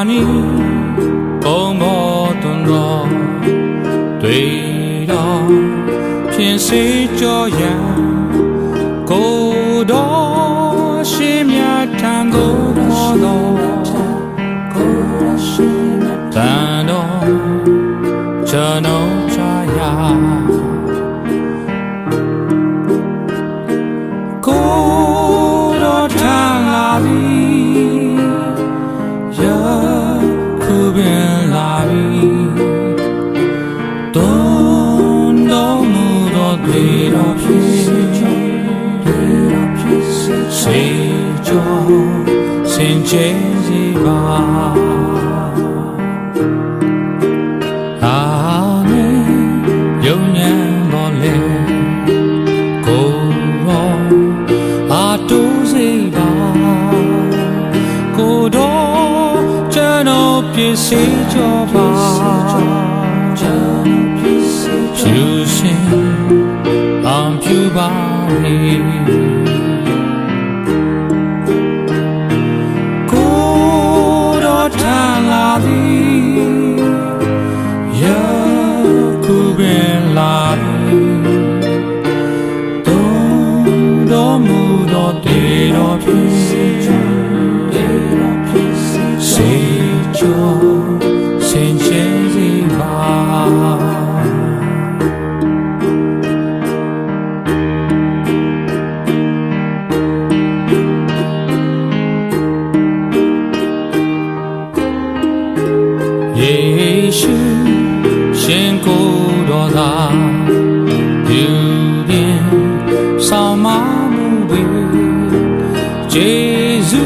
နီပုံပေါ်တွန်တော်တွေ့တော်ဖြင်းစေကြောရန်ကိုတော်ရှိမြတ်ထံသို့တော်တန်တော်ကျွန်တော်ချရာကိုတော်ထံလာသည်ယခုပင်လာပြီတွန်းတော်မူတော်တွေ့တော်ဖြစ်စေကြောစင်ကြယ်စီပါအာမေယုံညံတော်လေကိုရောအာတူစီပါကိုတော်ကျွန်တော်ပြည့်စေကြောပါဖြူစင်အောင်ဖြူပါလေယခုပင်လာပြီတွန်းတော်မူတော်တေတော်ဖြစ်စေကြောစင်ကြယ်စီပါယေရှုရှင်ကိုယ်တော်သာပြုပြင်ဆောင်မမှုပေဂျေဇု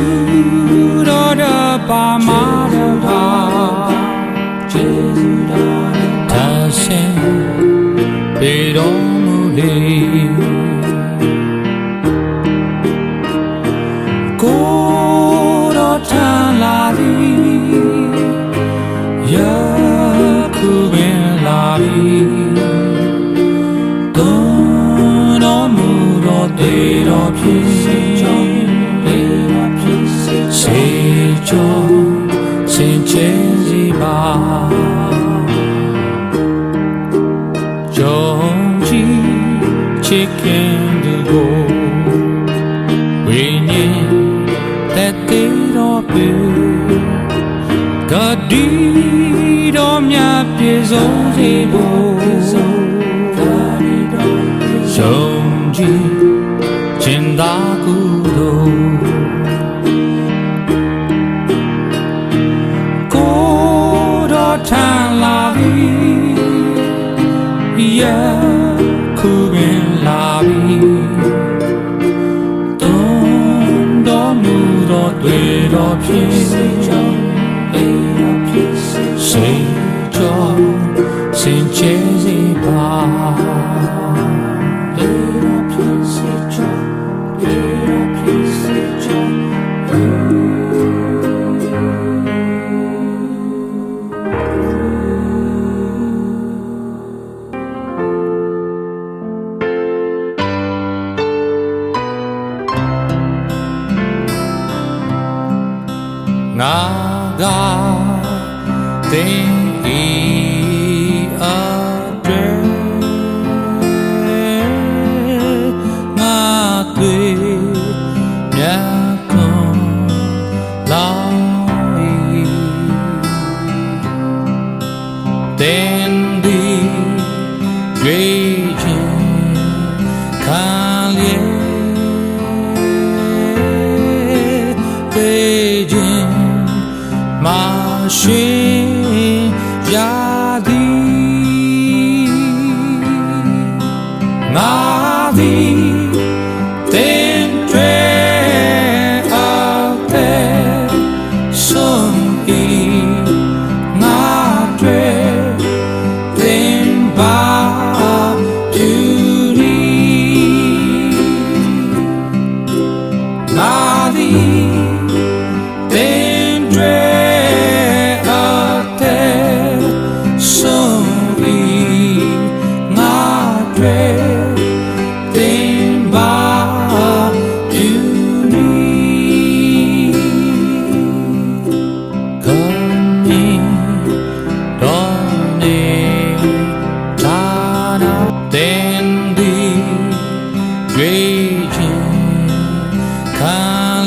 တော်တပါမတော်ပါဂျေဇုတော်သာရှင်ပေတော်မူလေကိုယ်တော်ထံလာသည်ယခုပင်လာပြီတွန်းတော်မူတော်တေတော်ဖြစ်စေကြောစင်ကြယ်စီပါယုံကြည်ချစ်ခင်သူကိုဝိညာဉ်သက်သေတော်ပေဂတိတော်မြတ်ပြည့်စုံစေဖို့ယုံကြည်ခြင်းသာကုသိုလ်ကိုတော်ထံလာပြီယခုပင်လာပြီတွန်းတော်မူတော်တွေ့တော်ဖြစ်စေကြောင်းစေကြောစင်ကြယ်စီပါငါကတင်ဤအတွက်ငါတွေ့မြတ်ကွန်လာတင်ဒီတွေ့ခြင်းခံလျက်တွေ့ခြင်းရှင်ရာသည်ငါသည်တင်ထွေအပ်တဲ့ဆုံးဤငါတွေတင်ပါပြုရီငါသည်တင်ထွေGod နာတင်ဒီရွေးခြင်းခံ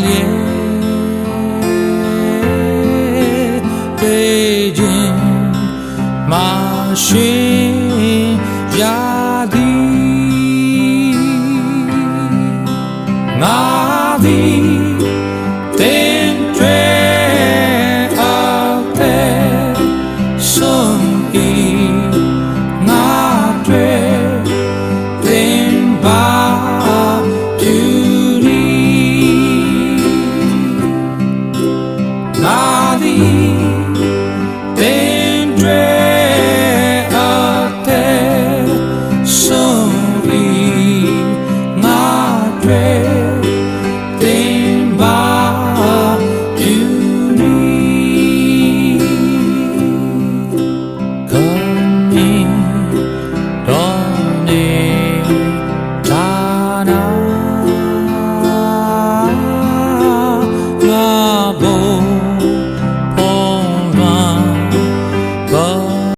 လျက်ပေးခြင်းမရှိရာသည်ငါ